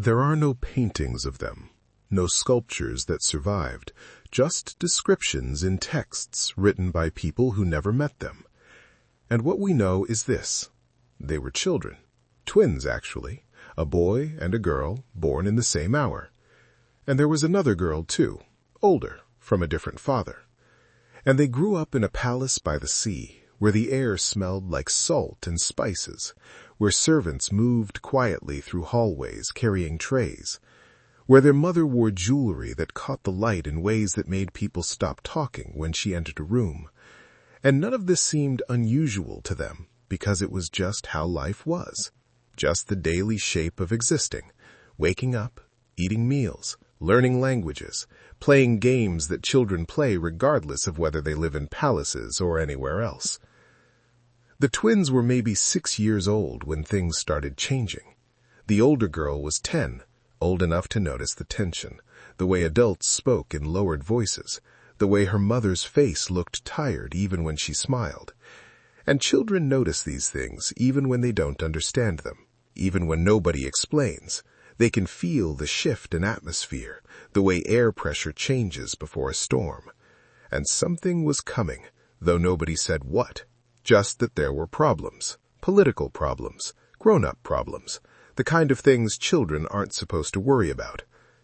There are no paintings of them, no sculptures that survived, just descriptions in texts written by people who never met them. And what we know is this: they were children, twins actually, a boy and a girl born in the same hour. And there was another girl too, older, from a different father. And they grew up in a palace by the sea, where the air smelled like salt and spices, where servants moved quietly through hallways carrying trays, where their mother wore jewelry that caught the light in ways that made people stop talking when she entered a room. And none of this seemed unusual to them, because it was just how life was, just the daily shape of existing, waking up, eating meals, learning languages, playing games that children play regardless of whether they live in palaces or anywhere else. The twins were maybe 6 years old when things started changing. The older girl was 10, old enough to notice the tension, the way adults spoke in lowered voices, the way her mother's face looked tired even when she smiled. And children notice these things even when they don't understand them, even when nobody explains. They can feel the shift in atmosphere, the way air pressure changes before a storm. And something was coming, though nobody said what. Just that there were problems, political problems, grown-up problems, the kind of things children aren't supposed to worry about.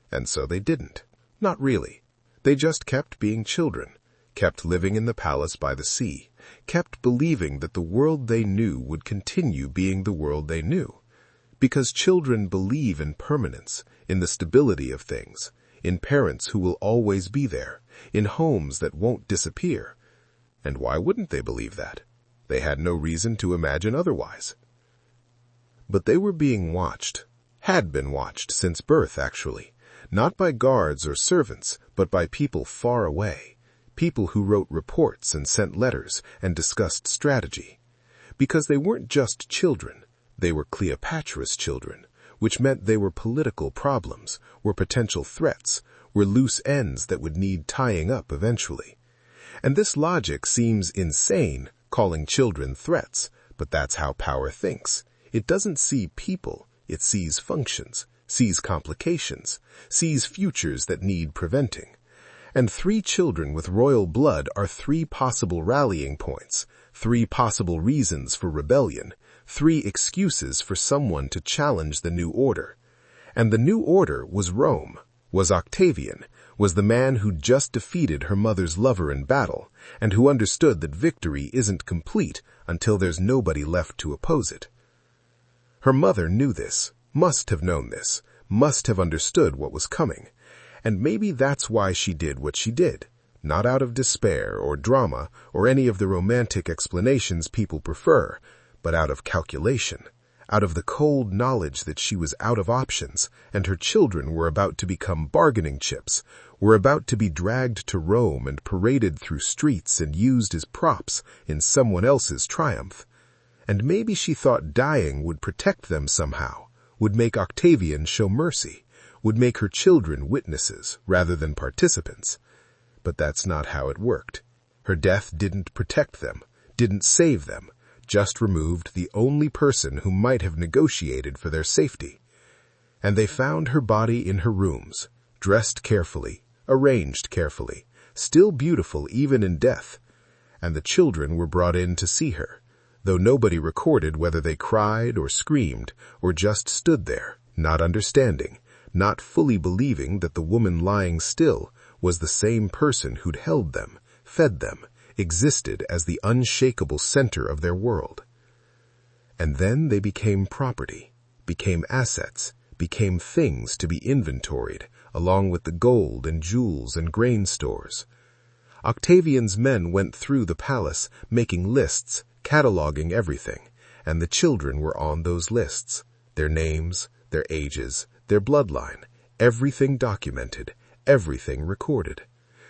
And so they didn't. Not really. They just kept being children, kept living in the palace by the sea, kept believing that the world they knew would continue being the world they knew. Because children believe in permanence, in the stability of things, in parents who will always be there, in homes that won't disappear. And why wouldn't they believe that? They had no reason to imagine otherwise. But they were being watched, had been watched since birth actually, not by guards or servants, but by people far away, people who wrote reports and sent letters and discussed strategy. Because they weren't just children, they were Cleopatra's children, which meant they were political problems, were potential threats, were loose ends that would need tying up eventually. And this logic seems insane, calling children threats, but that's how power thinks. It doesn't see people, it sees functions, sees complications, sees futures that need preventing. And 3 children with royal blood are 3 possible rallying points, 3 possible reasons for rebellion, 3 excuses for someone to challenge the new order. And the new order was Rome, was Octavian, was the man who just defeated her mother's lover in battle, and who understood that victory isn't complete until there's nobody left to oppose it. Her mother knew this, must have known this, must have understood what was coming, and maybe that's why she did what she did, not out of despair or drama or any of the romantic explanations people prefer, but out of calculation, out of the cold knowledge that she was out of options and her children were about to become bargaining chips, were about to be dragged to Rome and paraded through streets and used as props in someone else's triumph. And maybe she thought dying would protect them somehow, would make Octavian show mercy, would make her children witnesses rather than participants. But that's not how it worked. Her death didn't protect them, didn't save them, just removed the only person who might have negotiated for their safety. And they found her body in her rooms, dressed carefully, arranged carefully, still beautiful even in death. And the children were brought in to see her, though nobody recorded whether they cried or screamed or just stood there, not understanding, not fully believing that the woman lying still was the same person who'd held them, fed them, existed as the unshakable center of their world. And then they became property, became assets, became things to be inventoried, along with the gold and jewels and grain stores. Octavian's men went through the palace, making lists, cataloging everything, and the children were on those lists, their names, their ages, their bloodline, everything documented, everything recorded.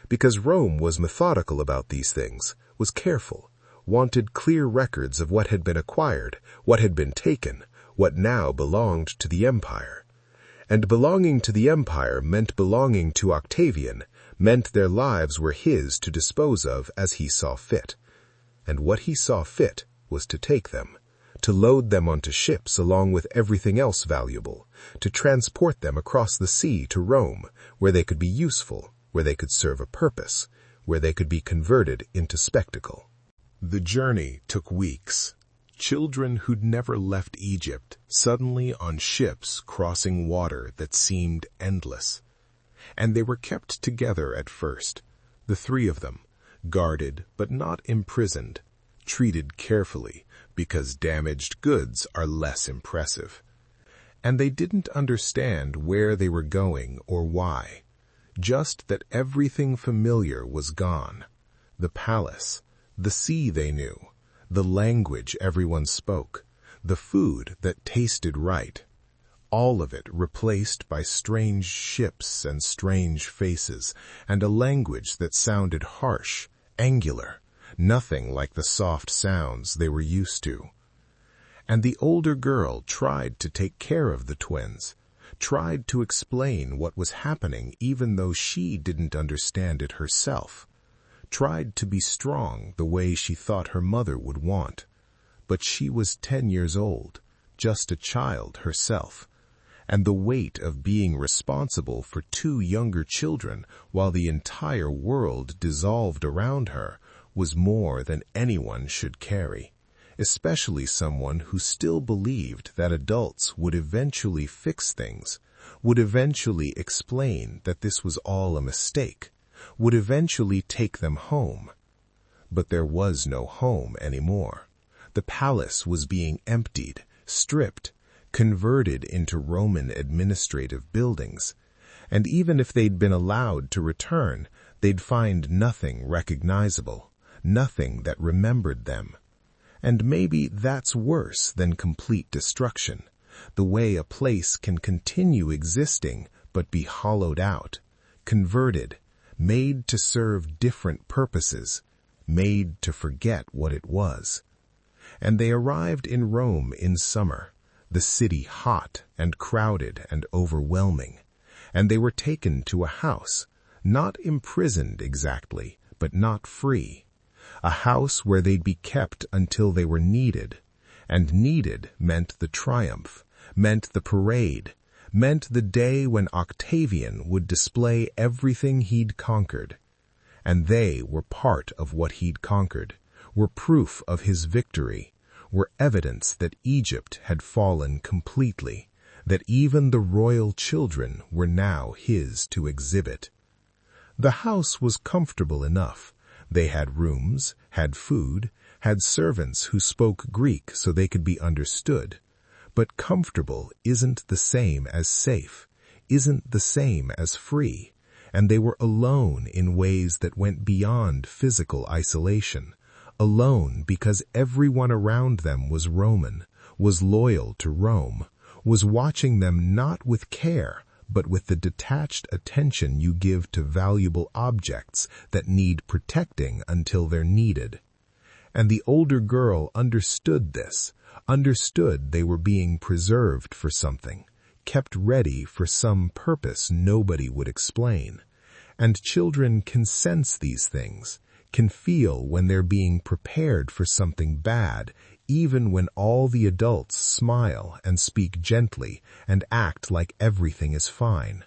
Because Rome was methodical about these things, was careful, wanted clear records of what had been acquired, what had been taken, what now belonged to the empire. And belonging to the empire meant belonging to Octavian, meant their lives were his to dispose of as he saw fit. And what he saw fit was to take them, to load them onto ships along with everything else valuable, to transport them across the sea to Rome, where they could be useful, where they could serve a purpose, where they could be converted into spectacle. The journey took weeks. Children who'd never left Egypt suddenly on ships crossing water that seemed endless. And they were kept together at first, the three of them, guarded but not imprisoned, treated carefully because damaged goods are less impressive. And they didn't understand where they were going or why, just that everything familiar was gone. The palace, the sea they knew, the language everyone spoke, the food that tasted right, all of it replaced by strange ships and strange faces, and a language that sounded harsh, angular, nothing like the soft sounds they were used to. And the older girl tried to take care of the twins, tried to explain what was happening even though she didn't understand it herself, tried to be strong the way she thought her mother would want. But she was 10 years old, just a child herself, and the weight of being responsible for 2 younger children while the entire world dissolved around her was more than anyone should carry, especially someone who still believed that adults would eventually fix things, would eventually explain that this was all a mistake, would eventually take them home. But there was no home anymore. The palace was being emptied, stripped, converted into Roman administrative buildings, and even if they'd been allowed to return, they'd find nothing recognizable, nothing that remembered them. And maybe that's worse than complete destruction, the way a place can continue existing but be hollowed out, converted, made to serve different purposes, made to forget what it was. And they arrived in Rome in summer, the city hot and crowded and overwhelming, and they were taken to a house, not imprisoned exactly, but not free, a house where they'd be kept until they were needed, and needed meant the triumph, meant the parade, meant the day when Octavian would display everything he'd conquered. And they were part of what he'd conquered, were proof of his victory, were evidence that Egypt had fallen completely, that even the royal children were now his to exhibit. The house was comfortable enough. They had rooms, had food, had servants who spoke Greek so they could be understood. But comfortable isn't the same as safe, isn't the same as free, and they were alone in ways that went beyond physical isolation, alone because everyone around them was Roman, was loyal to Rome, was watching them not with care, but with the detached attention you give to valuable objects that need protecting until they're needed. And the older girl understood this, understood they were being preserved for something, kept ready for some purpose nobody would explain. And children can sense these things, can feel when they're being prepared for something bad, even when all the adults smile and speak gently and act like everything is fine.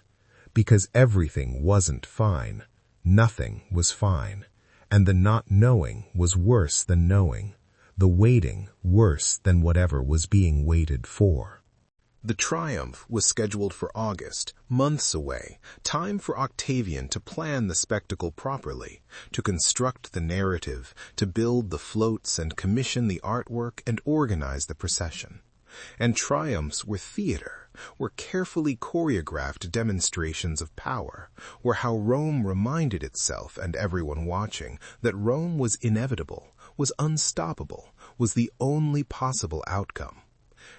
Because everything wasn't fine. Nothing was fine. And the not knowing was worse than knowing. The waiting worse than whatever was being waited for. The triumph was scheduled for August, months away, time for Octavian to plan the spectacle properly, to construct the narrative, to build the floats and commission the artwork and organize the procession. And triumphs were theater, were carefully choreographed demonstrations of power, were how Rome reminded itself and everyone watching that Rome was inevitable, was unstoppable, was the only possible outcome.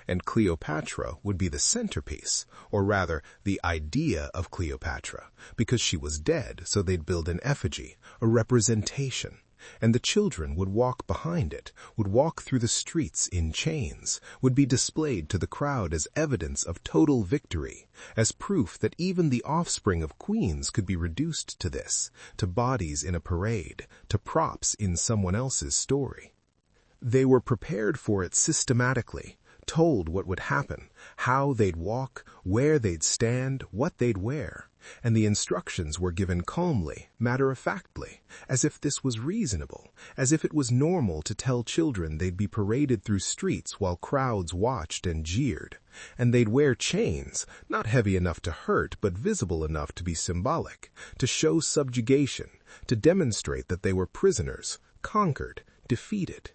And Cleopatra would be the centerpiece, or rather, the idea of Cleopatra, because she was dead, so they'd build an effigy, a representation, and the children would walk behind it, would walk through the streets in chains, would be displayed to the crowd as evidence of total victory, as proof that even the offspring of queens could be reduced to this, to bodies in a parade, to props in someone else's story. They were prepared for it systematically, told what would happen, how they'd walk, where they'd stand, what they'd wear, and the instructions were given calmly, matter-of-factly, as if this was reasonable, as if it was normal to tell children they'd be paraded through streets while crowds watched and jeered, and they'd wear chains, not heavy enough to hurt but visible enough to be symbolic, to show subjugation, to demonstrate that they were prisoners, conquered, defeated.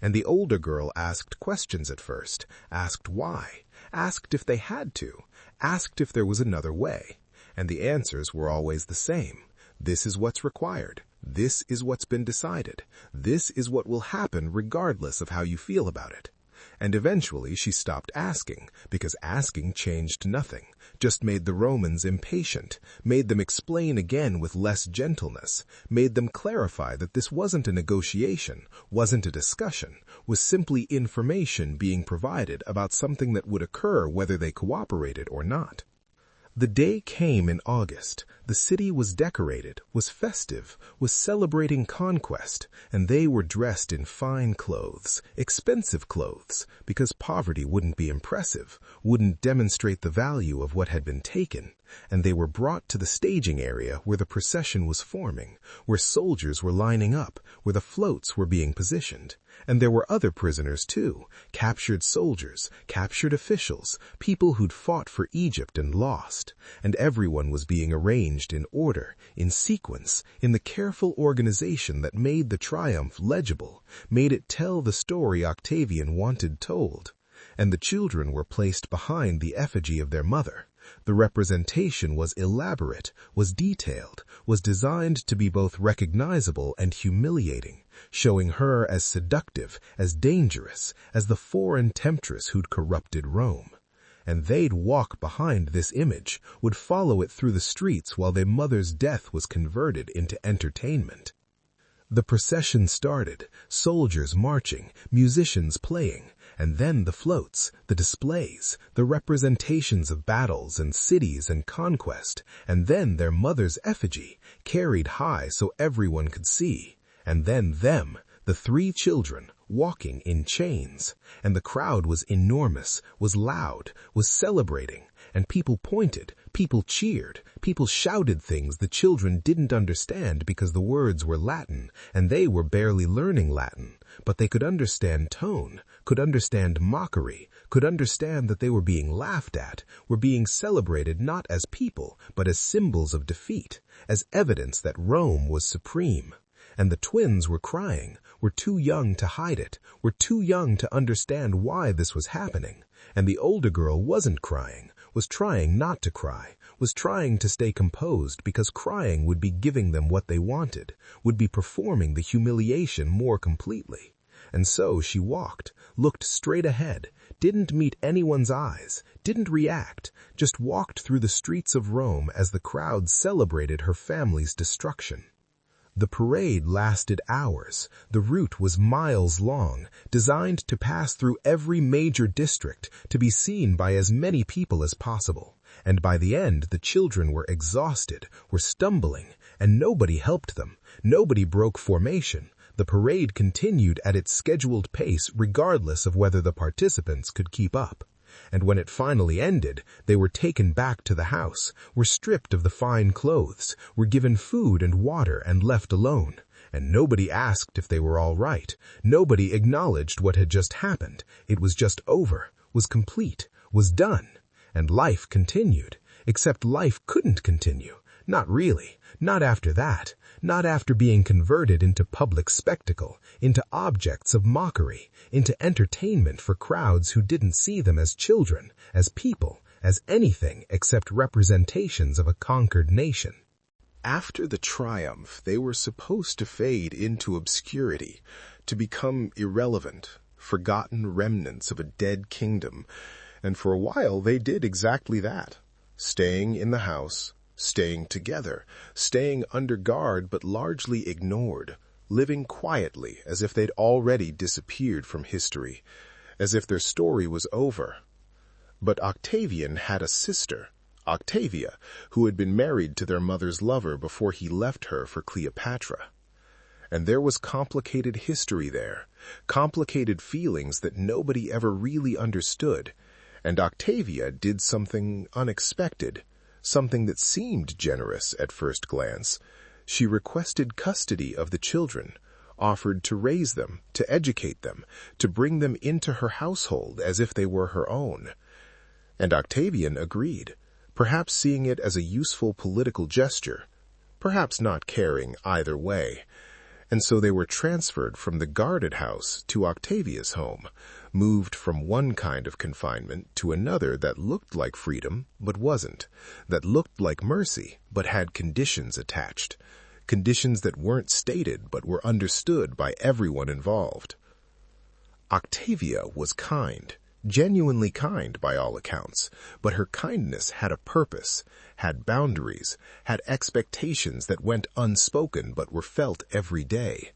And the older girl asked questions at first, asked why, asked if they had to, asked if there was another way. And the answers were always the same. This is what's required. This is what's been decided. This is what will happen regardless of how you feel about it. And eventually she stopped asking, because asking changed nothing, just made the Romans impatient, made them explain again with less gentleness, made them clarify that this wasn't a negotiation, wasn't a discussion, was simply information being provided about something that would occur whether they cooperated or not. The day came in August. The city was decorated, was festive, was celebrating conquest, and they were dressed in fine clothes, expensive clothes, because poverty wouldn't be impressive, wouldn't demonstrate the value of what had been taken, and they were brought to the staging area where the procession was forming, where soldiers were lining up, where the floats were being positioned. And there were other prisoners too, captured soldiers, captured officials, people who'd fought for Egypt and lost, and everyone was being arranged in order, in sequence, in the careful organization that made the triumph legible, made it tell the story Octavian wanted told. And the children were placed behind the effigy of their mother. The representation was elaborate, was detailed, was designed to be both recognizable and humiliating, showing her as seductive, as dangerous, as the foreign temptress who'd corrupted Rome. And they'd walk behind this image, would follow it through the streets while their mother's death was converted into entertainment. The procession started, soldiers marching, musicians playing, and then the floats, the displays, the representations of battles and cities and conquest, and then their mother's effigy, carried high so everyone could see, and then them, the three children, walking in chains, and the crowd was enormous, was loud, was celebrating, and people pointed, people cheered, people shouted things the children didn't understand because the words were Latin, and they were barely learning Latin, but they could understand tone, could understand mockery, could understand that they were being laughed at, were being celebrated not as people, but as symbols of defeat, as evidence that Rome was supreme. And the twins were crying, were too young to hide it, were too young to understand why this was happening. And the older girl wasn't crying, was trying not to cry, was trying to stay composed because crying would be giving them what they wanted, would be performing the humiliation more completely. And so she walked, looked straight ahead, didn't meet anyone's eyes, didn't react, just walked through the streets of Rome as the crowd celebrated her family's destruction. The parade lasted hours. The route was miles long, designed to pass through every major district, to be seen by as many people as possible. And by the end, the children were exhausted, were stumbling, and nobody helped them. Nobody broke formation. The parade continued at its scheduled pace regardless of whether the participants could keep up. And when it finally ended, they were taken back to the house, were stripped of the fine clothes, were given food and water and left alone. And nobody asked if they were all right. Nobody acknowledged what had just happened. It was just over, was complete, was done. And life continued, except life couldn't continue. Not really. Not after that. Not after being converted into public spectacle, into objects of mockery, into entertainment for crowds who didn't see them as children, as people, as anything except representations of a conquered nation. After the triumph, they were supposed to fade into obscurity, to become irrelevant, forgotten remnants of a dead kingdom, and for a while they did exactly that, staying in the house, staying together, staying under guard but largely ignored, living quietly as if they'd already disappeared from history, as if their story was over. But Octavian had a sister, Octavia, who had been married to their mother's lover before he left her for Cleopatra. And there was complicated history there, complicated feelings that nobody ever really understood. And Octavia did something unexpected, something that seemed generous at first glance. She requested custody of the children, offered to raise them, to educate them, to bring them into her household as if they were her own. And Octavian agreed, perhaps seeing it as a useful political gesture, perhaps not caring either way. And so they were transferred from the guarded house to Octavia's home, moved from one kind of confinement to another that looked like freedom but wasn't, that looked like mercy but had conditions attached, conditions that weren't stated but were understood by everyone involved. Octavia was kind, genuinely kind by all accounts, but her kindness had a purpose, had boundaries, had expectations that went unspoken but were felt every day.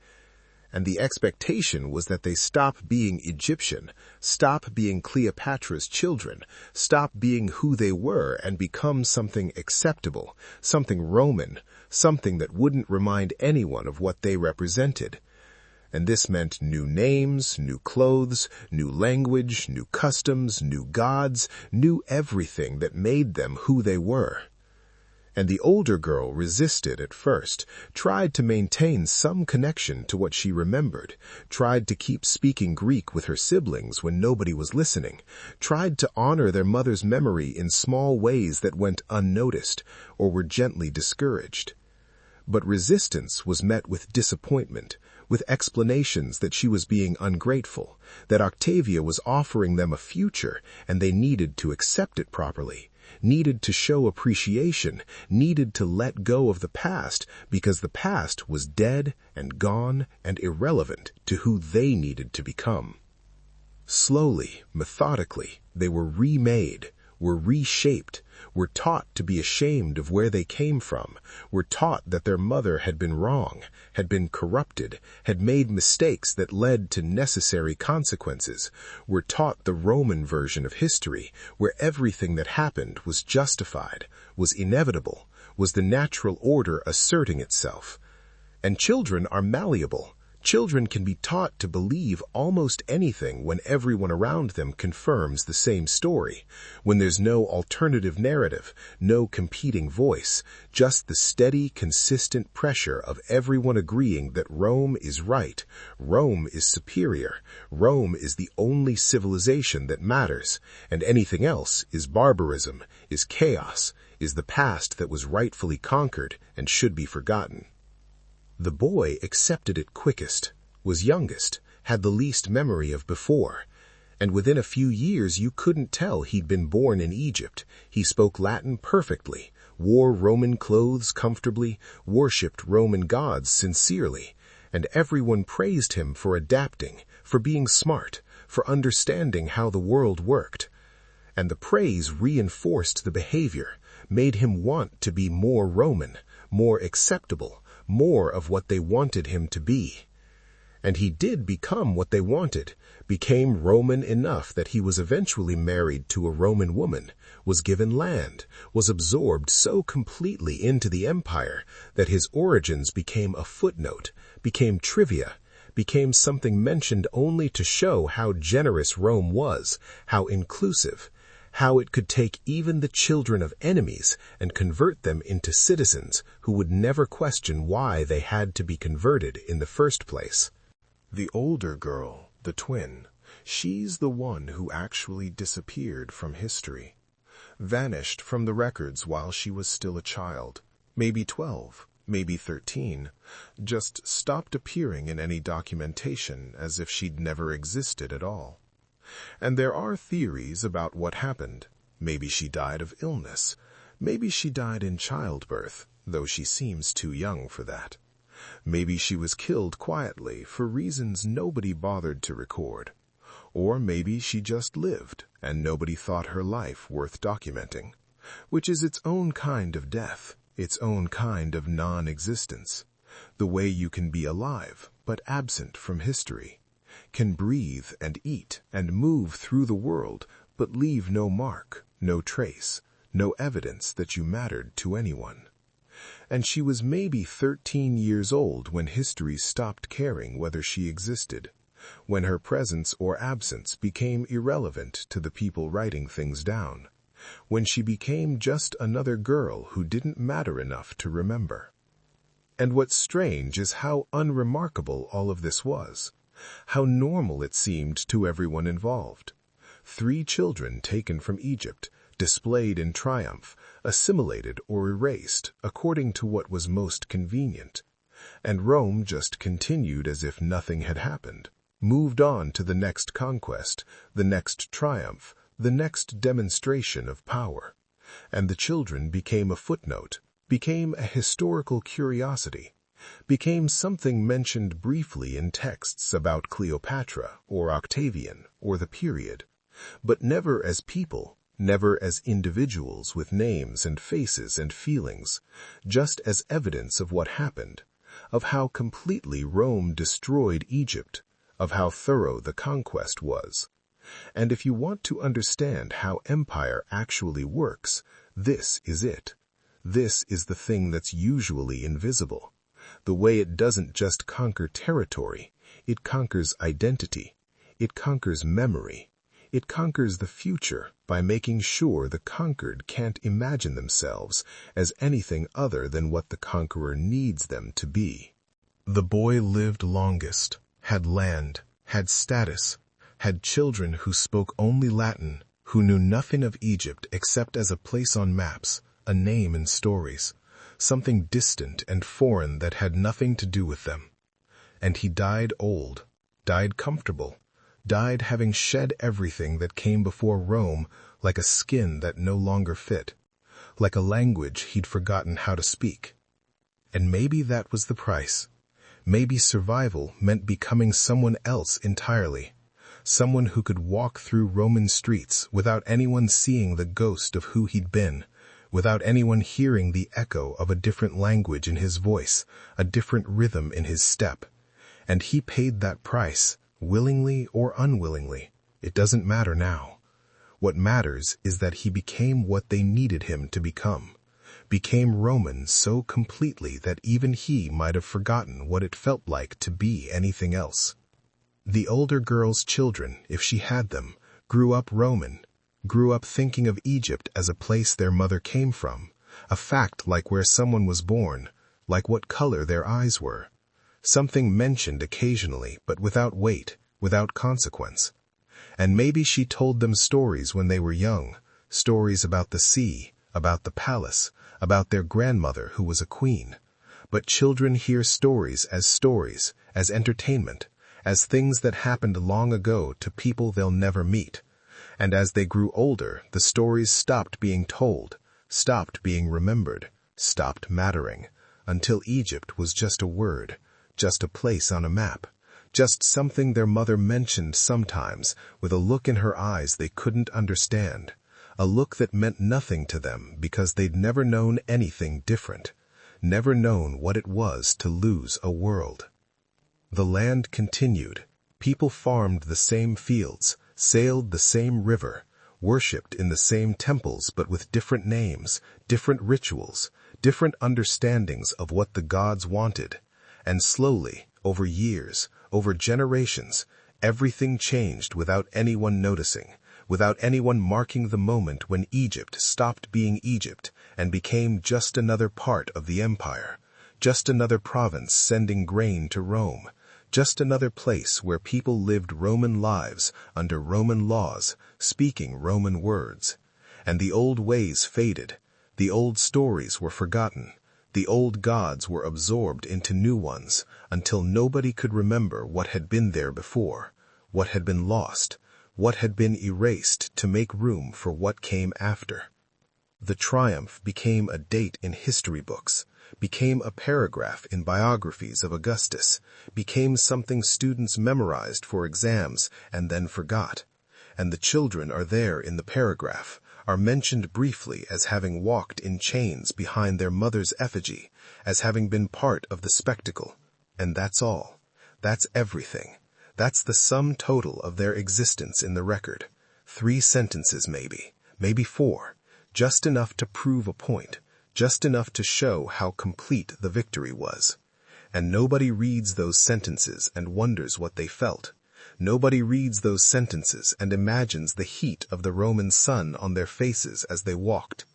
And the expectation was that they stop being Egyptian, stop being Cleopatra's children, stop being who they were and become something acceptable, something Roman, something that wouldn't remind anyone of what they represented. And this meant new names, new clothes, new language, new customs, new gods, new everything that made them who they were. And the older girl resisted at first, tried to maintain some connection to what she remembered, tried to keep speaking Greek with her siblings when nobody was listening, tried to honor their mother's memory in small ways that went unnoticed or were gently discouraged. But resistance was met with disappointment, with explanations that she was being ungrateful, that Octavia was offering them a future and they needed to accept it properly, needed to show appreciation, needed to let go of the past because the past was dead and gone and irrelevant to who they needed to become. Slowly, methodically, they were remade, were reshaped, were taught to be ashamed of where they came from, were taught that their mother had been wrong, had been corrupted, had made mistakes that led to necessary consequences, were taught the Roman version of history, where everything that happened was justified, was inevitable, was the natural order asserting itself. And children are malleable. Children can be taught to believe almost anything when everyone around them confirms the same story, when there's no alternative narrative, no competing voice, just the steady, consistent pressure of everyone agreeing that Rome is right, Rome is superior, Rome is the only civilization that matters, and anything else is barbarism, is chaos, is the past that was rightfully conquered and should be forgotten. The boy accepted it quickest, was youngest, had the least memory of before, and within a few years you couldn't tell he'd been born in Egypt. He spoke Latin perfectly, wore Roman clothes comfortably, worshipped Roman gods sincerely, and everyone praised him for adapting, for being smart, for understanding how the world worked. And the praise reinforced the behavior, made him want to be more Roman, more acceptable, more of what they wanted him to be. And he did become what they wanted, became Roman enough that he was eventually married to a Roman woman, was given land, was absorbed so completely into the empire that his origins became a footnote, became trivia, became something mentioned only to show how generous Rome was, how inclusive, how it could take even the children of enemies and convert them into citizens who would never question why they had to be converted in the first place. The older girl, the twin, she's the one who actually disappeared from history, vanished from the records while she was still a child, maybe 12, maybe 13, just stopped appearing in any documentation as if she'd never existed at all. And there are theories about what happened. Maybe she died of illness. Maybe she died in childbirth, though she seems too young for that. Maybe she was killed quietly for reasons nobody bothered to record. Or maybe she just lived, and nobody thought her life worth documenting, which is its own kind of death, its own kind of non-existence. The way you can be alive, but absent from history, can breathe and eat and move through the world, but leave no mark, no trace, no evidence that you mattered to anyone. And she was maybe 13 years old when history stopped caring whether she existed, when her presence or absence became irrelevant to the people writing things down, when she became just another girl who didn't matter enough to remember. And what's strange is how unremarkable all of this was, how normal it seemed to everyone involved. 3 children taken from Egypt, displayed in triumph, assimilated or erased according to what was most convenient. And Rome just continued as if nothing had happened, moved on to the next conquest, the next triumph, the next demonstration of power. And the children became a footnote, became a historical curiosity, became something mentioned briefly in texts about Cleopatra or Octavian or the period, but never as people, never as individuals with names and faces and feelings, just as evidence of what happened, of how completely Rome destroyed Egypt, of how thorough the conquest was. And if you want to understand how empire actually works, this is it. This is the thing that's usually invisible. The way it doesn't just conquer territory, it conquers identity. It conquers memory. It conquers the future by making sure the conquered can't imagine themselves as anything other than what the conqueror needs them to be. The boy lived longest, had land, had status, had children who spoke only Latin, who knew nothing of Egypt except as a place on maps, a name in stories, something distant and foreign that had nothing to do with them. And he died old, died comfortable, died having shed everything that came before Rome like a skin that no longer fit, like a language he'd forgotten how to speak. And maybe that was the price. Maybe survival meant becoming someone else entirely, someone who could walk through Roman streets without anyone seeing the ghost of who he'd been, without anyone hearing the echo of a different language in his voice, a different rhythm in his step. And he paid that price, willingly or unwillingly. It doesn't matter now. What matters is that he became what they needed him to become, became Roman so completely that even he might have forgotten what it felt like to be anything else. The older girl's children, if she had them, grew up Roman, grew up thinking of Egypt as a place their mother came from, a fact like where someone was born, like what color their eyes were, something mentioned occasionally but without weight, without consequence. And maybe she told them stories when they were young, stories about the sea, about the palace, about their grandmother who was a queen. But children hear stories, as entertainment, as things that happened long ago to people they'll never meet. And as they grew older, the stories stopped being told, stopped being remembered, stopped mattering, until Egypt was just a word, just a place on a map, just something their mother mentioned sometimes with a look in her eyes they couldn't understand, a look that meant nothing to them because they'd never known anything different, never known what it was to lose a world. The land continued. People farmed the same fields, sailed the same river, worshipped in the same temples but with different names, different rituals, different understandings of what the gods wanted. And slowly, over years, over generations, everything changed without anyone noticing, without anyone marking the moment when Egypt stopped being Egypt and became just another part of the empire, just another province sending grain to Rome, just another place where people lived Roman lives under Roman laws, speaking Roman words. And the old ways faded, the old stories were forgotten, the old gods were absorbed into new ones, until nobody could remember what had been there before, what had been lost, what had been erased to make room for what came after. The triumph became a date in history books, became a paragraph in biographies of Augustus, became something students memorized for exams and then forgot. And the children are there in the paragraph, are mentioned briefly as having walked in chains behind their mother's effigy, as having been part of the spectacle. And that's all. That's everything. That's the sum total of their existence in the record. 3 sentences maybe 4, just enough to prove a point, just enough to show how complete the victory was. And nobody reads those sentences and wonders what they felt. Nobody reads those sentences and imagines the heat of the Roman sun on their faces as they walked.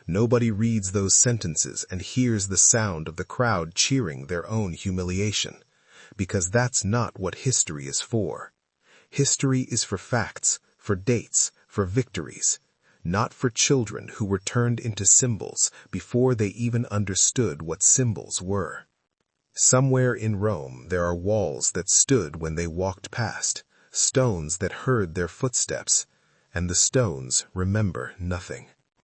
Nobody reads those sentences and hears the sound of the crowd cheering their own humiliation, because that's not what history is for. History is for facts, for dates, for victories, not for children who were turned into symbols before they even understood what symbols were. Somewhere in Rome there are walls that stood when they walked past, stones that heard their footsteps, and the stones remember nothing.